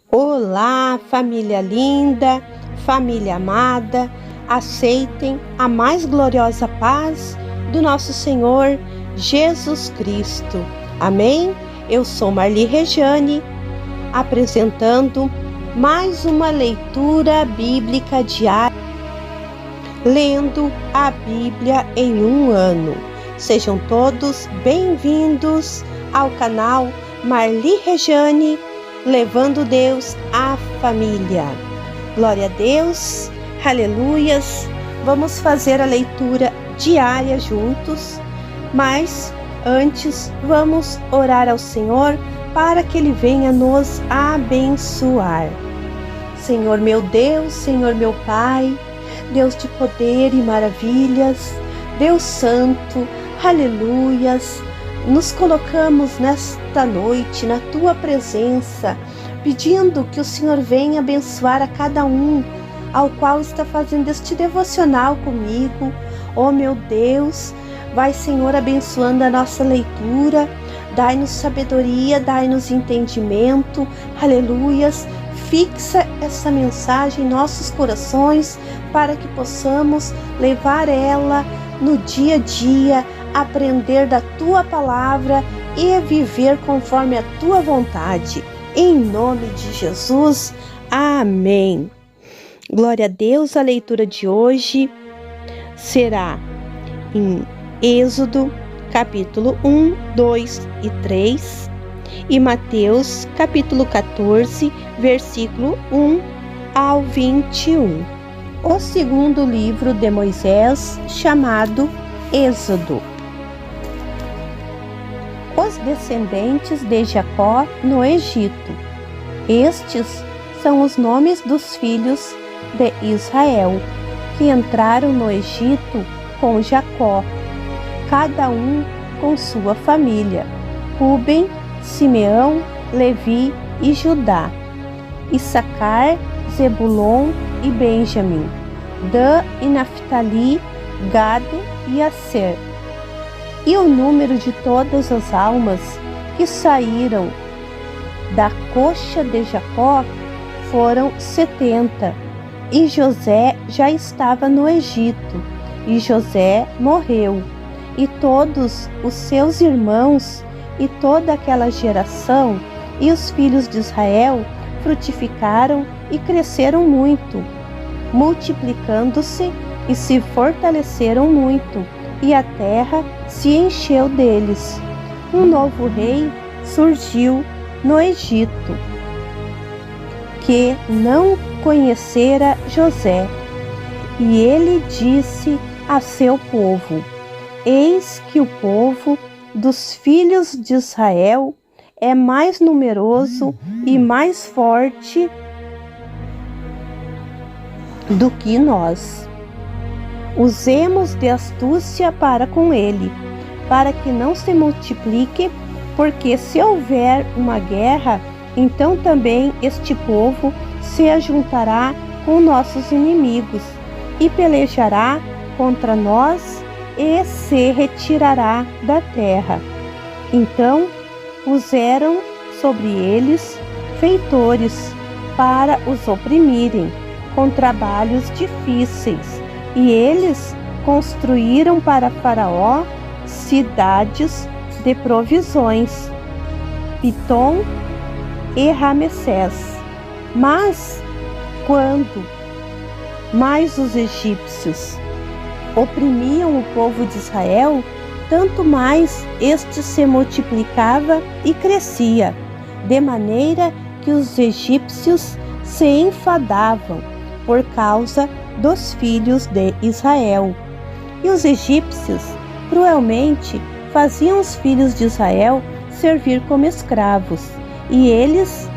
Olá, família linda, família amada, aceitem a mais gloriosa paz do nosso Senhor Jesus Cristo. Amém? Eu sou Marli Regiane, apresentando mais uma leitura bíblica diária, lendo a Bíblia em um ano. Sejam todos bem-vindos ao canal Marli Regiane, levando Deus à família. Glória a Deus, aleluias. Vamos fazer a leitura diária juntos, mas antes vamos orar ao Senhor para que Ele venha nos abençoar. Senhor meu Deus, Senhor meu Pai, Deus de poder e maravilhas, Deus Santo, aleluias. Nos colocamos nesta noite na Tua presença, pedindo que o Senhor venha abençoar a cada um ao qual está fazendo este devocional comigo. Oh meu Deus, vai Senhor abençoando a nossa leitura, dai-nos sabedoria, dai-nos entendimento, aleluias. Fixa essa mensagem em nossos corações para que possamos levar ela no dia a dia, aprender da Tua palavra e viver conforme a Tua vontade. Em nome de Jesus, amém. Glória a Deus, a leitura de hoje será em Êxodo, capítulo 1, 2 e 3, e Mateus, capítulo 14, versículo 1 ao 21. O segundo livro de Moisés, chamado Êxodo. Os descendentes de Jacó no Egito. Estes são os nomes dos filhos de Israel, que entraram no Egito com Jacó, cada um com sua família: Ruben, Simeão, Levi e Judá, Issacar, Zebulon e Benjamim, Dan e Naftali, Gade e Aser. E o número de todas as almas que saíram da coxa de Jacó foram 70. E José já estava no Egito, e José morreu, e todos os seus irmãos, e toda aquela geração, e os filhos de Israel frutificaram e cresceram muito, multiplicando-se e se fortaleceram muito, e a terra se encheu deles. Um novo rei surgiu no Egito, que não conhecera José, e ele disse a seu povo: Eis que o povo dos filhos de Israel é mais numeroso e mais forte do que nós. Usemos de astúcia para com ele, para que não se multiplique, porque se houver uma guerra, então também este povo se ajuntará com nossos inimigos e pelejará contra nós e se retirará da terra. Então puseram sobre eles feitores para os oprimirem com trabalhos difíceis, e eles construíram para Faraó cidades de provisões, Pitom e Ramessés. Mas quando mais os egípcios oprimiam o povo de Israel, tanto mais este se multiplicava e crescia, de maneira que os egípcios se enfadavam por causa dos filhos de Israel. E os egípcios cruelmente faziam os filhos de Israel servir como escravos, e eles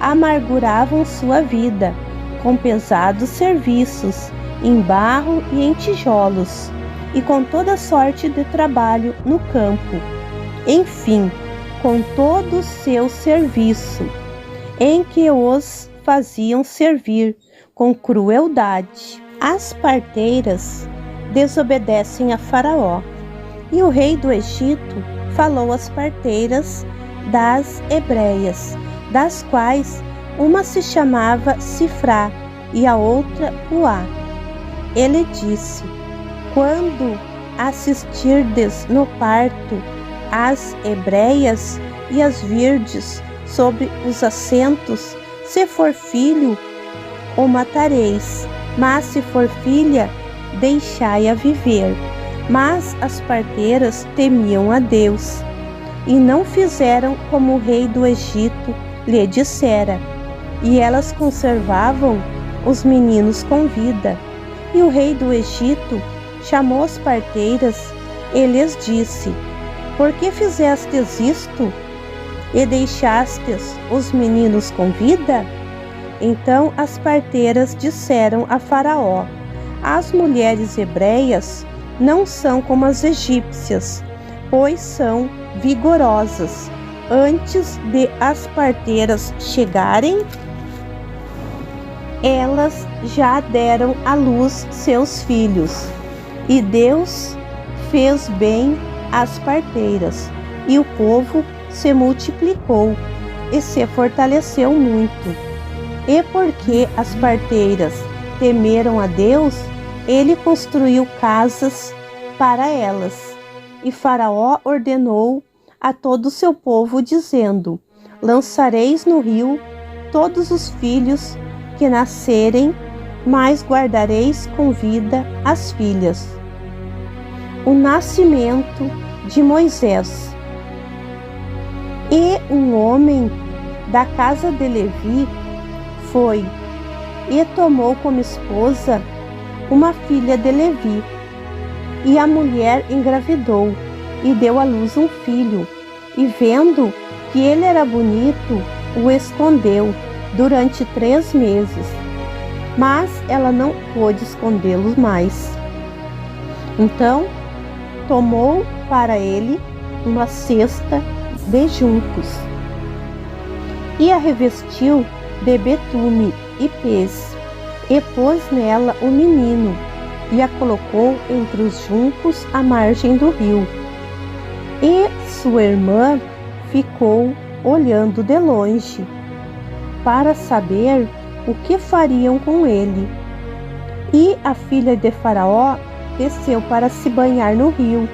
amarguravam sua vida com pesados serviços em barro e em tijolos, e com toda sorte de trabalho no campo. Enfim, com todo o seu serviço, em que os faziam servir com crueldade. As parteiras desobedecem a Faraó, e o rei do Egito falou às parteiras das hebreias, das quais Uma se chamava Sifrá e a outra Puá. Ele disse: quando assistirdes no parto as hebreias e as virdes sobre os assentos, se for filho, o matareis, mas se for filha, deixai-a viver. Mas as parteiras temiam a Deus, e não fizeram como o rei do Egito lhe dissera, e elas conservavam os meninos com vida. E o rei do Egito chamou as parteiras e lhes disse: por que fizestes isto? E deixastes os meninos com vida? Então as parteiras disseram a Faraó: as mulheres hebreias não são como as egípcias, pois são vigorosas. Antes de as parteiras chegarem, elas já deram à luz seus filhos. E Deus fez bem às parteiras, e o povo se multiplicou e se fortaleceu muito. E porque as parteiras temeram a Deus, ele construiu casas para elas. E Faraó ordenou a todo o seu povo, dizendo: lançareis no rio todos os filhos que nascerem, mas guardareis com vida as filhas. O nascimento de Moisés. E um homem da casa de Levi foi e tomou como esposa uma filha de Levi. E a mulher engravidou e deu à luz um filho, e vendo que ele era bonito, o escondeu durante 3 meses, mas ela não pôde escondê-lo mais. Então tomou para ele uma cesta de juncos e a revestiu de betume e pez, e pôs nela o menino e a colocou entre os juncos à margem do rio. E sua irmã ficou olhando de longe para saber o que fariam com ele. E a filha de Faraó desceu para se banhar no rio,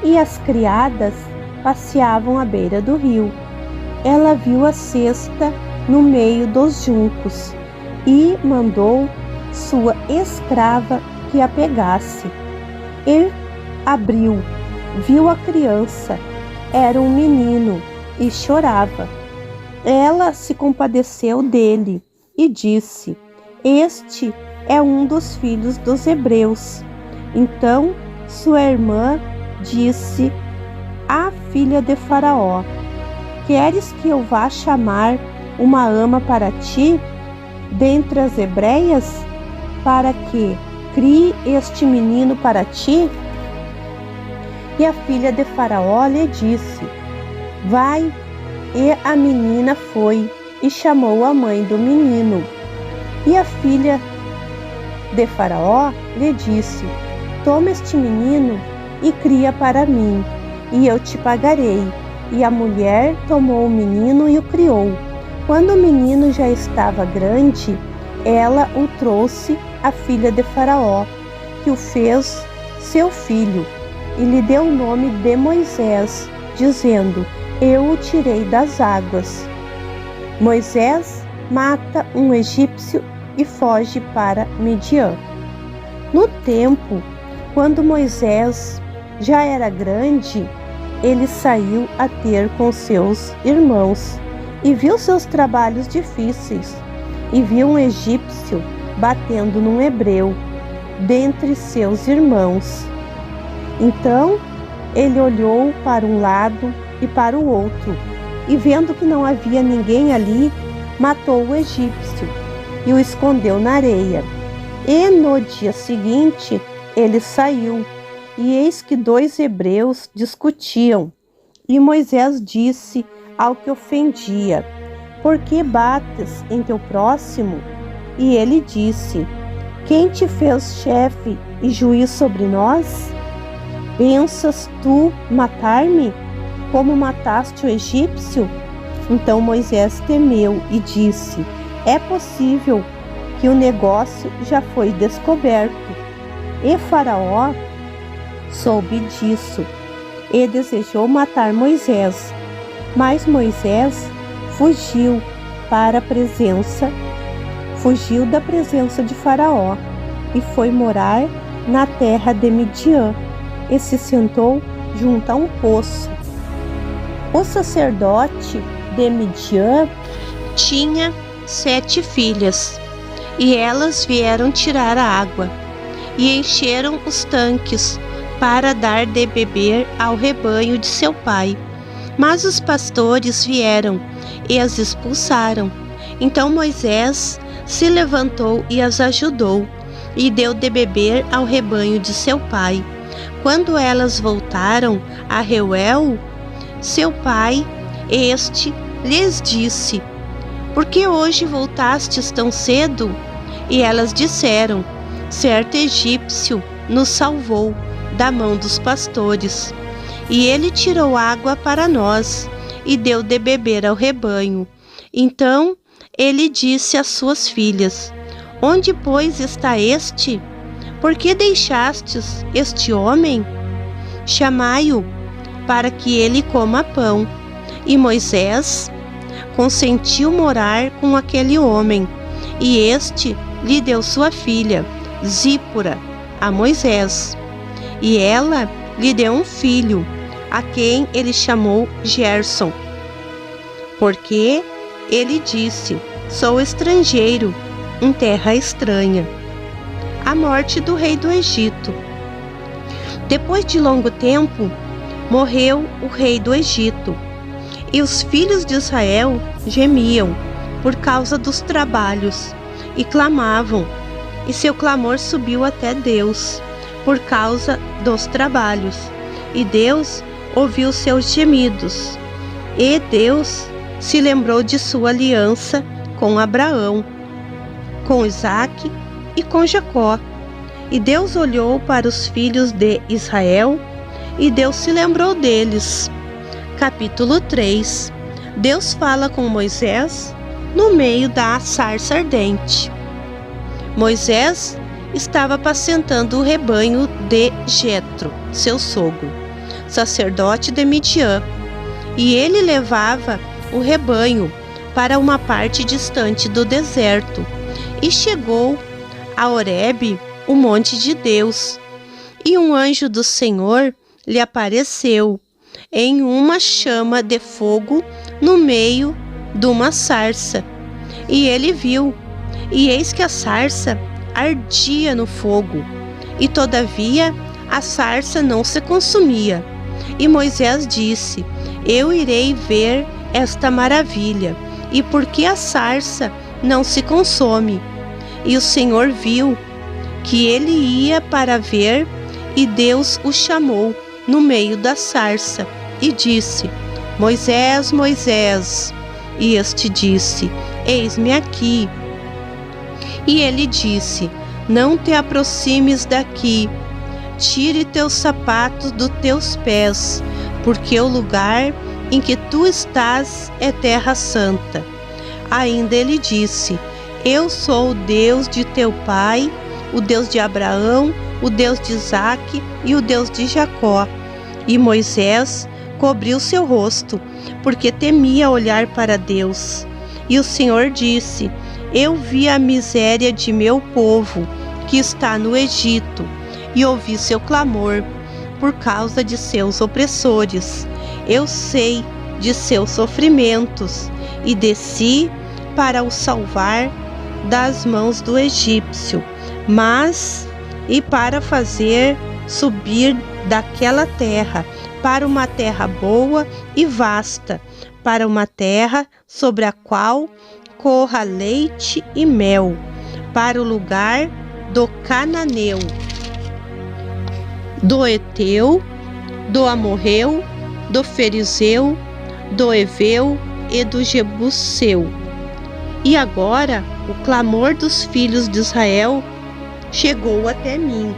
e as criadas passeavam à beira do rio. Ela viu a cesta no meio dos juncos e mandou sua escrava que a pegasse. E abriu, viu a criança, era um menino, e chorava. Ela se compadeceu dele e disse: este é um dos filhos dos hebreus. Então sua irmã disse à filha de Faraó: queres que eu vá chamar uma ama para ti dentre as hebreias, para que crie este menino para ti? E a filha de Faraó lhe disse: vai. E a menina foi e chamou a mãe do menino. E a filha de Faraó lhe disse: toma este menino e cria para mim, e eu te pagarei. E a mulher tomou o menino e o criou. Quando o menino já estava grande, ela o trouxe à filha de Faraó, que o fez seu filho, e lhe deu o nome de Moisés, dizendo: eu o tirei das águas. Moisés mata um egípcio e foge para Midian. No tempo, quando Moisés já era grande, ele saiu a ter com seus irmãos e viu seus trabalhos difíceis, e viu um egípcio batendo num hebreu dentre seus irmãos. Então ele olhou para um lado e para o outro, e vendo que não havia ninguém ali, matou o egípcio e o escondeu na areia. E no dia seguinte ele saiu, e eis que 2 hebreus discutiam. E Moisés disse ao que ofendia: por que bates em teu próximo? E ele disse: quem te fez chefe e juiz sobre nós? Pensas tu matar-me, como mataste o egípcio? Então Moisés temeu e disse: É possível que o negócio já foi descoberto, e Faraó soube disso e desejou matar Moisés. Mas Moisés fugiu da presença de Faraó e foi morar na terra de Midian e se sentou junto a um poço. O sacerdote de Midian tinha 7 filhas, e elas vieram tirar a água e encheram os tanques para dar de beber ao rebanho de seu pai. Mas os pastores vieram e as expulsaram. Então Moisés se levantou e as ajudou, e deu de beber ao rebanho de seu pai. Quando elas voltaram a Reuel, seu pai, este lhes disse: por que hoje voltastes tão cedo? E elas disseram: certo egípcio nos salvou da mão dos pastores, e ele tirou água para nós e deu de beber ao rebanho. Então ele disse às suas filhas: onde, pois, está este? Por que deixastes este homem? Chamai-o, para que ele coma pão. E Moisés consentiu morar com aquele homem, e este lhe deu sua filha, Zípora, a Moisés. E ela lhe deu um filho, a quem ele chamou Gerson, porque ele disse: sou estrangeiro em terra estranha. A morte do rei do Egito. Depois de longo tempo, morreu o rei do Egito, e os filhos de Israel gemiam por causa dos trabalhos e clamavam, e seu clamor subiu até Deus por causa dos trabalhos, e Deus ouviu seus gemidos. E Deus se lembrou de sua aliança com Abraão, com Isaque e com Jacó. E Deus olhou para os filhos de Israel, e Deus se lembrou deles. Capítulo 3. Deus fala com Moisés no meio da sarça ardente. Moisés estava apacentando o rebanho de Jetro, seu sogro, sacerdote de Midian, e ele levava o rebanho para uma parte distante do deserto, e chegou a Horebe, o monte de Deus, e um anjo do Senhor lhe apareceu em uma chama de fogo no meio de uma sarça. E ele viu, e eis que a sarça ardia no fogo, e todavia a sarça não se consumia. E Moisés disse: eu irei ver esta maravilha, e por que a sarça não se consome? E o Senhor viu que ele ia para ver, e Deus o chamou no meio da sarça e disse: Moisés, Moisés. E este disse: eis-me aqui. E ele disse: não te aproximes daqui, tire teus sapatos dos teus pés, porque o lugar em que tu estás é terra santa. Ainda ele disse: eu sou o Deus de teu pai, o Deus de Abraão, o Deus de Isaque e o Deus de Jacó. E Moisés cobriu seu rosto, porque temia olhar para Deus. E o Senhor disse: eu vi a miséria de meu povo, que está no Egito, e ouvi seu clamor por causa de seus opressores. Eu sei de seus sofrimentos, e desci para o salvar das mãos do egípcio, e para fazer subir daquela terra para uma terra boa e vasta, para uma terra sobre a qual corra leite e mel, para o lugar do cananeu, do Eteu, do Amorreu, do Ferizeu, do Eveu e do Jebuseu. E agora o clamor dos filhos de Israel chegou até mim,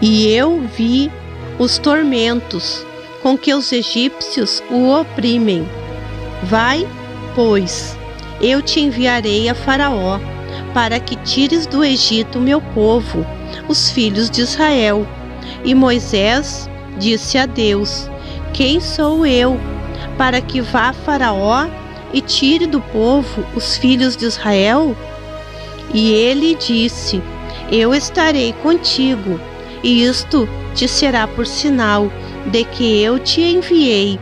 e eu vi os tormentos com que os egípcios o oprimem. Vai pois, eu te enviarei a Faraó, para que tires do Egito meu povo, os filhos de Israel. E Moisés disse a Deus: quem sou eu, para que vá a Faraó e tire do povo os filhos de Israel? E ele disse: eu estarei contigo, e isto te será por sinal de que eu te enviei.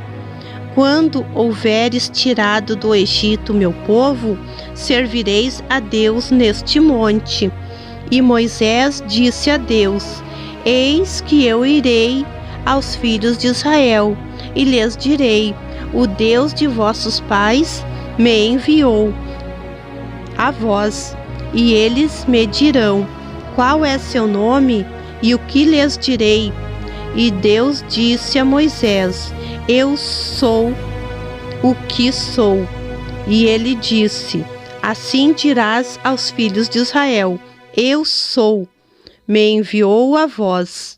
Quando houveres tirado do Egito meu povo, servireis a Deus neste monte. E Moisés disse a Deus: eis que eu irei aos filhos de Israel, e lhes direi: o Deus de vossos pais me enviou a vós. E eles me dirão: qual é seu nome? E o que lhes direi? E Deus disse a Moisés: eu sou o que sou. E ele disse: assim dirás aos filhos de Israel: eu sou, me enviou a vós.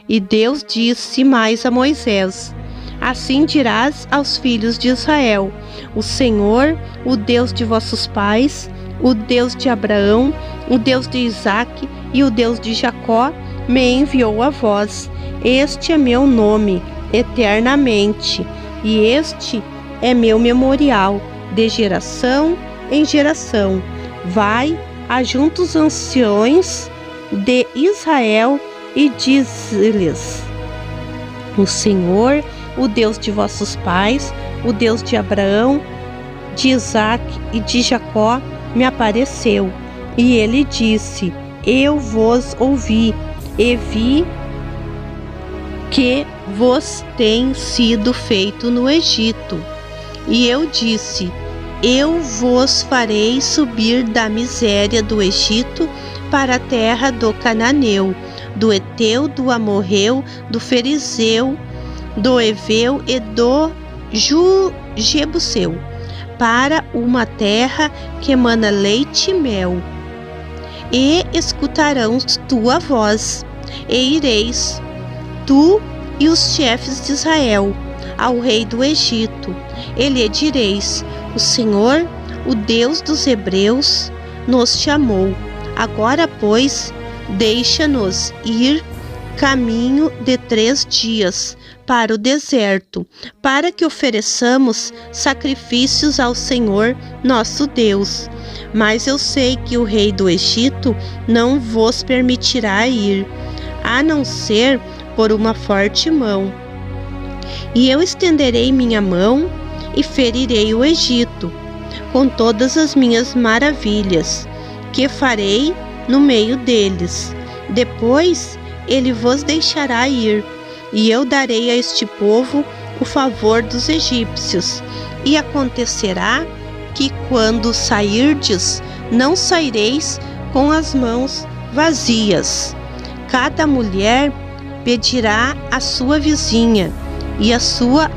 E Deus disse mais a Moisés: assim dirás aos filhos de Israel: o Senhor, o Deus de vossos pais, o Deus de Abraão, o Deus de Isaque e o Deus de Jacó, me enviou a vós. Este é meu nome eternamente, e este é meu memorial de geração em geração. Vai, ajunta os anciões de Israel e diz-lhes: o Senhor, o Deus de vossos pais, o Deus de Abraão, de Isaque e de Jacó, me apareceu. E ele disse: eu vos ouvi e vi que vos tem sido feito no Egito. E eu disse: eu vos farei subir da miséria do Egito para a terra do Cananeu, do Eteu, do Amorreu, do Ferizeu, do Eveu e do Jebuseu, para uma terra que emana leite e mel. E escutarão tua voz, e ireis, tu e os chefes de Israel, ao rei do Egito, e lhe direis: o Senhor, o Deus dos hebreus, nos chamou. Agora, pois, deixa-nos ir caminho de 3 dias para o deserto, para que ofereçamos sacrifícios ao Senhor nosso Deus. Mas eu sei que o rei do Egito não vos permitirá ir, a não ser por uma forte mão. E eu estenderei minha mão e ferirei o Egito, com todas as minhas maravilhas, que farei no meio deles. Depois ele vos deixará ir, e eu darei a este povo o favor dos egípcios. E acontecerá que, quando sairdes, não saireis com as mãos vazias. Cada mulher pedirá à sua vizinha e à sua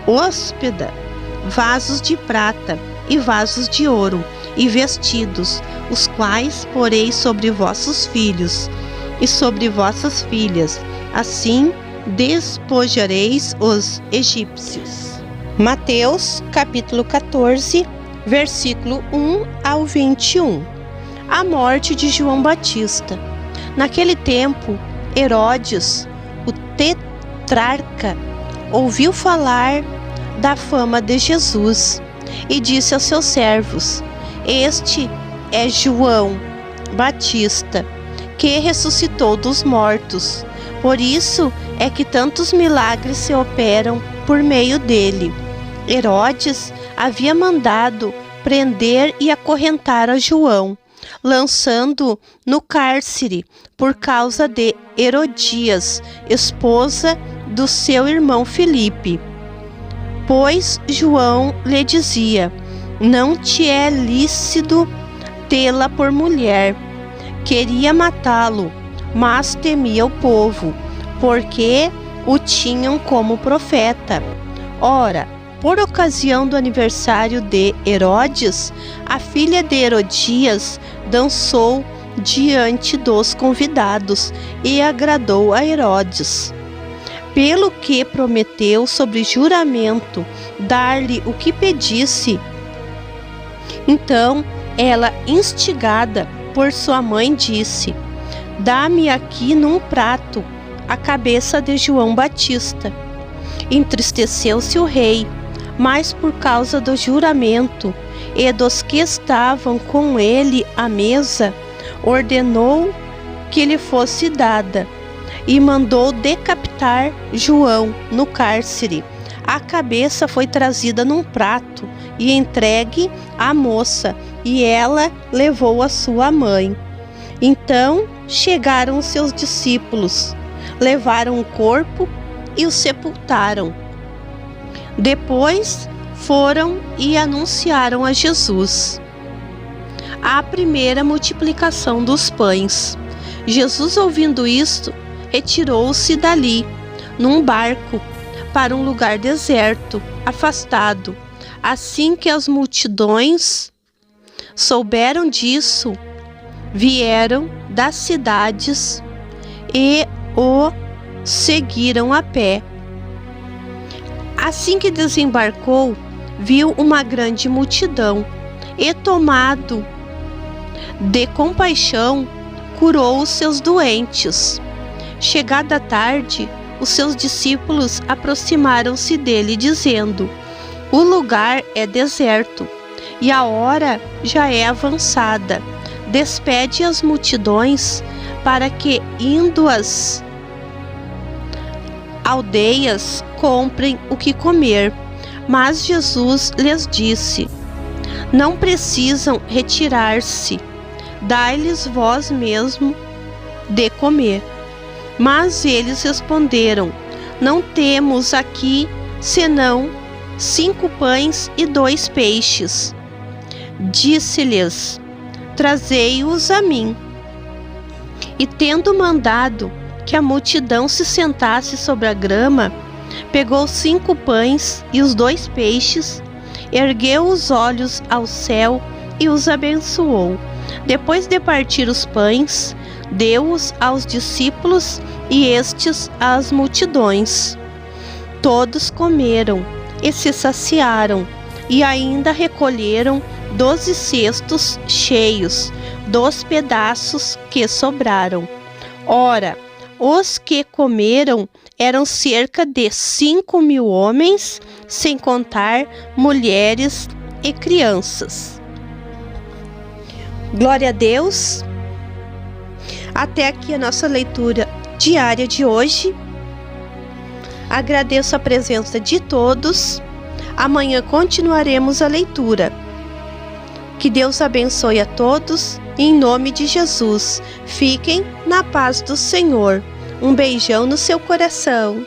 hóspeda vasos de prata e vasos de ouro e vestidos, os quais porei sobre vossos filhos e sobre vossas filhas. Assim despojareis os egípcios. Mateus, capítulo 14, versículo 1 ao 21. A morte de João Batista. Naquele tempo, Herodes, o tetrarca, ouviu falar da fama de Jesus e disse aos seus servos: este é João Batista, que ressuscitou dos mortos. Por isso é que tantos milagres se operam por meio dele. Herodes havia mandado prender e acorrentar a João, lançando-o no cárcere por causa de Herodias, esposa do seu irmão Filipe. Pois João lhe dizia: não te é lícito tê-la por mulher. Queria matá-lo, mas temia o povo, porque o tinham como profeta. Ora, por ocasião do aniversário de Herodes, a filha de Herodias dançou diante dos convidados e agradou a Herodes. pelo que prometeu sobre juramento dar-lhe o que pedisse. Então ela, instigada por sua mãe, disse: dá-me aqui num prato a cabeça de João Batista. Entristeceu-se o rei, mas por causa do juramento e dos que estavam com ele à mesa, ordenou que lhe fosse dada, e mandou decapitar João no cárcere. A cabeça foi trazida num prato e entregue à moça, e ela levou a sua mãe. Então chegaram os seus discípulos, levaram o corpo e o sepultaram. Depois foram e anunciaram a Jesus a primeira multiplicação dos pães. Jesus, ouvindo isto, retirou-se dali, num barco, para um lugar deserto, afastado. Assim que as multidões souberam disso, vieram das cidades e o seguiram a pé. Assim que desembarcou, viu uma grande multidão e, tomado de compaixão, curou os seus doentes. Chegada a tarde, os seus discípulos aproximaram-se dele, dizendo: o lugar é deserto e a hora já é avançada. Despede as multidões para que, indo às aldeias, comprem o que comer. Mas Jesus lhes disse: não precisam retirar-se, dai-lhes vós mesmo de comer. Mas eles responderam: não temos aqui senão 5 pães e 2 peixes. Disse-lhes: trazei-os a mim. E tendo mandado que a multidão se sentasse sobre a grama, pegou 5 pães e os 2 peixes, ergueu os olhos ao céu e os abençoou. Depois de partir os pães, deu-os aos discípulos e estes às multidões. Todos comeram e se saciaram, e ainda recolheram 12 cestos cheios dos pedaços que sobraram. Ora, os que comeram eram cerca de 5.000 homens, sem contar mulheres e crianças. Glória a Deus! Até aqui a nossa leitura diária de hoje. Agradeço a presença de todos. Amanhã continuaremos a leitura. Que Deus abençoe a todos, em nome de Jesus. Fiquem na paz do Senhor. Um beijão no seu coração.